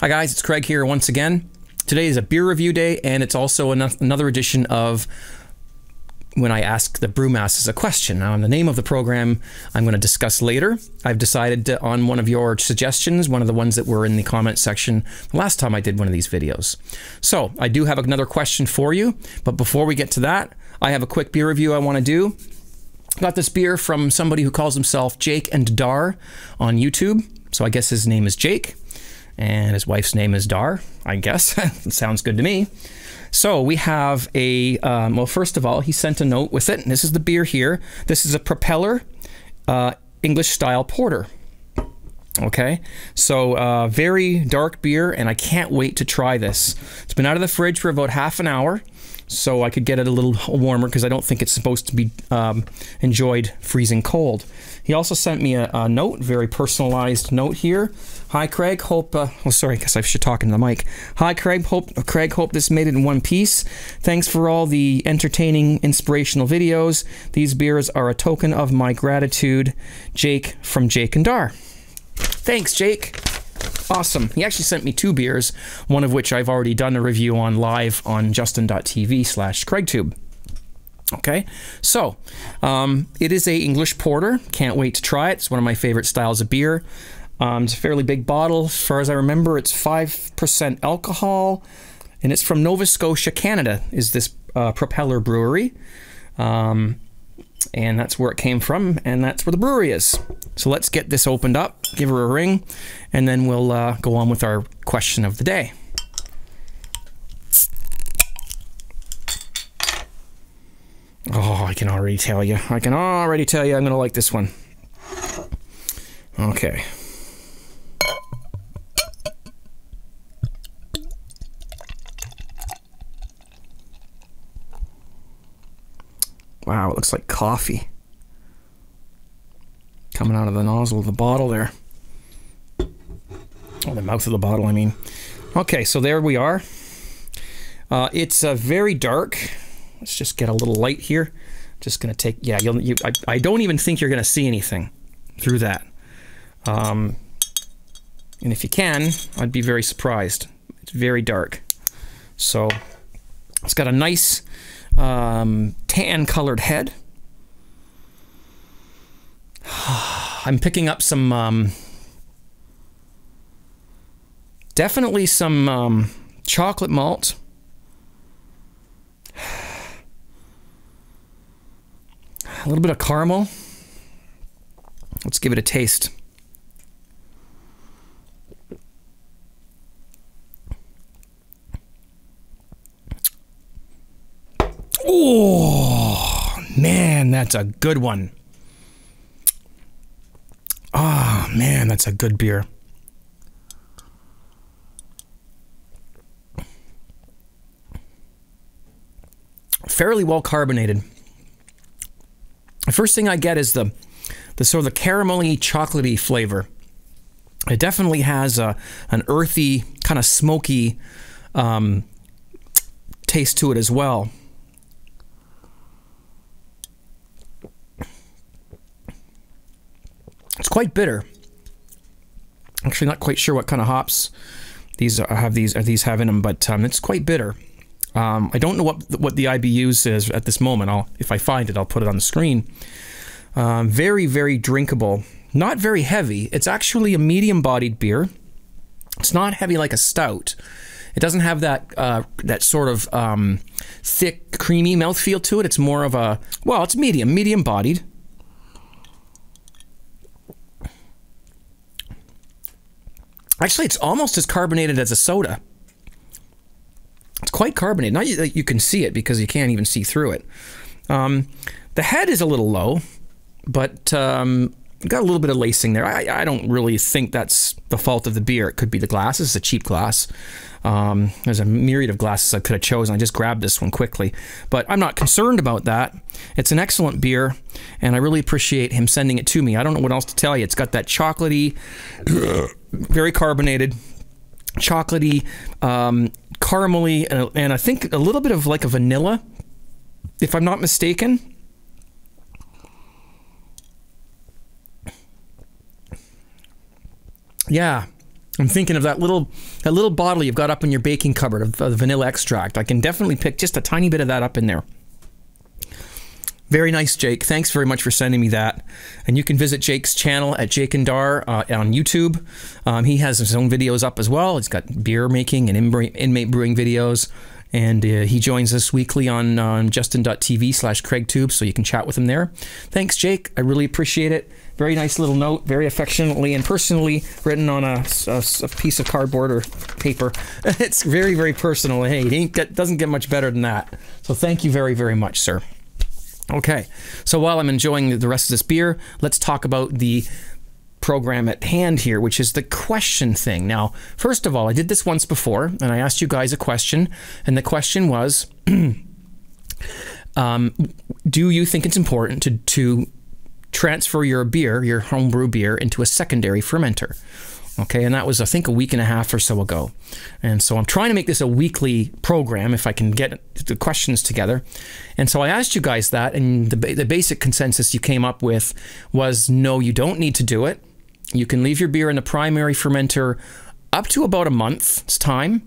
Hi guys, it's Craig here once again. Today is a beer review day, and it's also another edition of when I ask the brewmasters a question. Now, the name of the program I'm going to discuss later. I've decided on one of your suggestions, one of the ones that were in the comment section the last time I did one of these videos. So, I do have another question for you, but before we get to that, I have a quick beer review I want to do. Got this beer from somebody who calls himself Jake and Dar on YouTube. So I guess his name is Jake, and his wife's name is Dar, I guess. It sounds good to me. So we have a, well, first of all, he sent a note with it, and this is the beer here. This is a Propeller English-style porter. Okay, so very dark beer, and I can't wait to try this. It's been out of the fridge for about half an hour, so I could get it a little warmer because I don't think it's supposed to be enjoyed freezing cold. He also sent me a note, very personalized note here. Hi Craig, hope, oh sorry, I guess I should talk into the mic. Hi Craig, hope this made it in one piece. Thanks for all the entertaining, inspirational videos. These beers are a token of my gratitude. Jake from Jake and Dar. Thanks Jake. Awesome. He actually sent me 2 beers, one of which I've already done a review on live on justin.tv/CraigTube. Okay, so it is a English porter. Can't wait to try it. It's one of my favorite styles of beer. It's a fairly big bottle. As far as I remember, it's 5% alcohol, and it's from Nova Scotia, Canada, is this Propeller Brewery. And that's where it came from, and that's where the brewery is. So let's get this opened up, give her a ring, and then we'll go on with our question of the day. Oh, I can already tell you. I'm going to like this one. Okay. Wow, it looks like coffee coming out of the nozzle of the bottle there. Oh, the mouth of the bottle, I mean. Okay, so there we are. It's very dark. Let's just get a little light here. Just gonna take, yeah, I don't even think you're gonna see anything through that. And if you can, I'd be very surprised. It's very dark. So it's got a nice tan-colored head. I'm picking up some, definitely some chocolate malt. A little bit of caramel. Let's give it a taste. Oh, man, that's a good one. Oh, man, that's a good beer. Fairly well carbonated. The first thing I get is the sort of the caramelly, chocolatey flavor. It definitely has an earthy, kind of smoky taste to it as well. It's quite bitter. Actually, not quite sure what kind of hops these have in them, but it's quite bitter. I don't know what the IBUs is at this moment. If I find it, I'll put it on the screen. Very, very drinkable. Not very heavy. It's actually a medium-bodied beer. It's not heavy like a stout. It doesn't have that that sort of thick, creamy mouthfeel to it. It's more of a, well, it's medium-bodied. Actually, it's almost as carbonated as a soda. It's quite carbonated. Not that you can see it because you can't even see through it. The head is a little low, but got a little bit of lacing there. I don't really think that's the fault of the beer. It could be the glass. This is a cheap glass. There's a myriad of glasses I could have chosen. I just grabbed this one quickly. But I'm not concerned about that. It's an excellent beer, and I really appreciate him sending it to me. I don't know what else to tell you. It's got that chocolatey, very carbonated, chocolatey, caramely, and I think a little bit of like a vanilla, if I'm not mistaken. Yeah, I'm thinking of that little bottle you've got up in your baking cupboard of the vanilla extract. I can definitely pick just a tiny bit of that up in there. Very nice, Jake. Thanks very much for sending me that. And you can visit Jake's channel at Jake and Dar on YouTube. He has his own videos up as well. He's got beer making and inmate brewing videos. And he joins us weekly on justin.tv/CraigTube, so you can chat with him there. Thanks, Jake. I really appreciate it. Very nice little note, very affectionately and personally written on a piece of cardboard or paper. It's very, very personal. Hey, it doesn't get much better than that. So thank you very, very much, sir. Okay, so while I'm enjoying the rest of this beer, let's talk about the program at hand here, which is the question thing. Now, first of all, I did this once before, and I asked you guys a question, and the question was, do you think it's important to transfer your beer, your homebrew beer, into a secondary fermenter? Okay, and that was, I think, a week and a half or so ago. And so I'm trying to make this a weekly program if I can get the questions together. And so I asked you guys that, and the basic consensus you came up with was, no, you don't need to do it. You can leave your beer in the primary fermenter up to about a month's time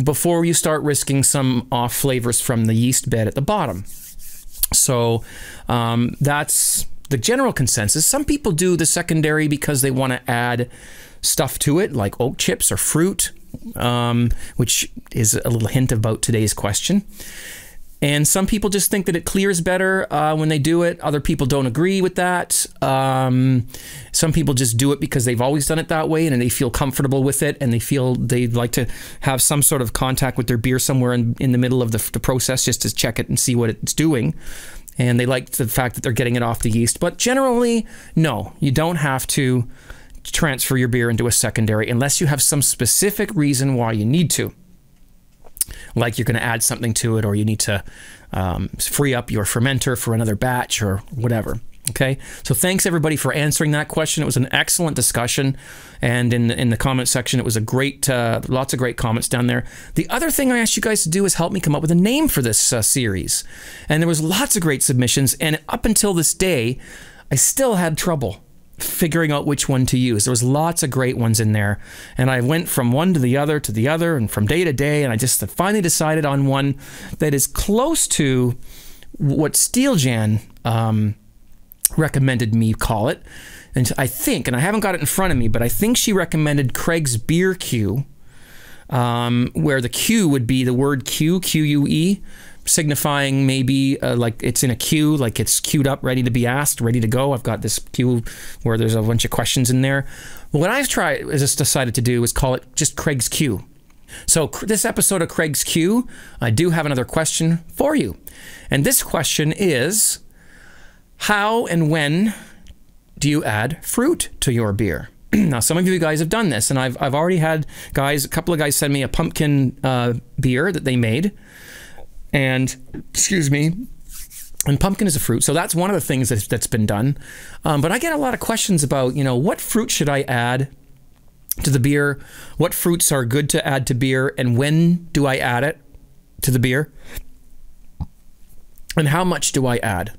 before you start risking some off flavors from the yeast bed at the bottom. So that's the general consensus. Some people do the secondary because they want to add stuff to it, like oak chips or fruit, which is a little hint about today's question. And some people just think that it clears better when they do it. Other people don't agree with that. Some people just do it because they've always done it that way and they feel comfortable with it, and they feel they'd like to have some sort of contact with their beer somewhere in the middle of the process just to check it and see what it's doing. And they like the fact that they're getting it off the yeast. But generally, no, you don't have to transfer your beer into a secondary unless you have some specific reason why you need to. Like you're going to add something to it, or you need to free up your fermenter for another batch or whatever. Okay, so thanks everybody for answering that question. It was an excellent discussion, and in the comment section, it was a great, lots of great comments down there. The other thing I asked you guys to do is help me come up with a name for this series, and there was lots of great submissions. And up until this day, I still had trouble figuring out which one to use. There was lots of great ones in there, and I went from one to the other, and from day to day, and I just finally decided on one that is close to what Steeljan recommended me call it. And I think, and I haven't got it in front of me, but I think she recommended Craig's Beer Queue, where the Q would be the word Q, Q-U-E, signifying maybe like it's in a queue, like it's queued up, ready to be asked, ready to go. I've got this queue where there's a bunch of questions in there. But what I've decided to do is call it just Craig's Queue. So this episode of Craig's Queue, I do have another question for you. And this question is, how and when do you add fruit to your beer? Now, some of you guys have done this, and I've already had a couple of guys send me a pumpkin beer that they made. And, excuse me, and pumpkin is a fruit, so that's one of the things that's been done. But I get a lot of questions about, you know, what fruit should I add to the beer? What fruits are good to add to beer? And when do I add it to the beer? And how much do I add?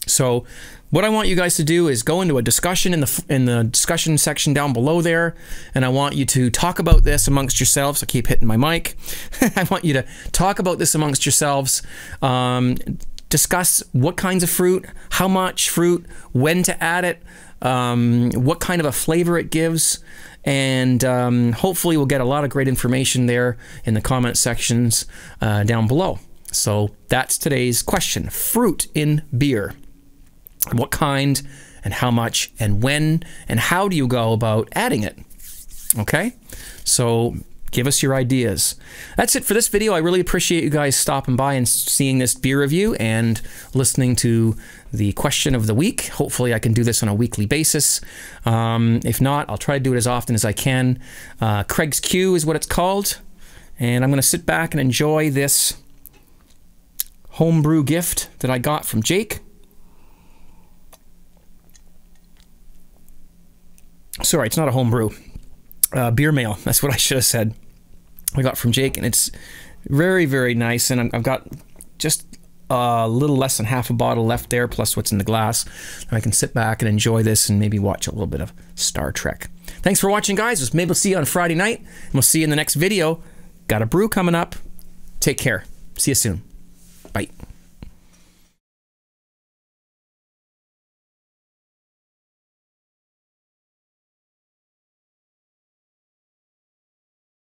So what I want you guys to do is go into a discussion in the discussion section down below there, and I want you to talk about this amongst yourselves. I keep hitting my mic. I want you to talk about this amongst yourselves. Discuss what kinds of fruit, how much fruit, when to add it, what kind of a flavor it gives, and hopefully we'll get a lot of great information there in the comment sections down below. So that's today's question. Fruit in beer. What kind and how much and when and how do you go about adding it? Okay, so give us your ideas. That's it for this video. I really appreciate you guys stopping by and seeing this beer review and listening to the question of the week. Hopefully I can do this on a weekly basis. If not, I'll try to do it as often as I can. Craig's Queue is what it's called, and I'm going to sit back and enjoy this homebrew gift that I got from Jake. Sorry, it's not a homebrew. Beer mail. That's what I should have said. I got from Jake, and it's very, very nice. And I've got just a little less than half a bottle left there, plus what's in the glass. I can sit back and enjoy this and maybe watch a little bit of Star Trek. Thanks for watching, guys. Maybe we'll see you on Friday night, and we'll see you in the next video. Got a brew coming up. Take care. See you soon. Bye.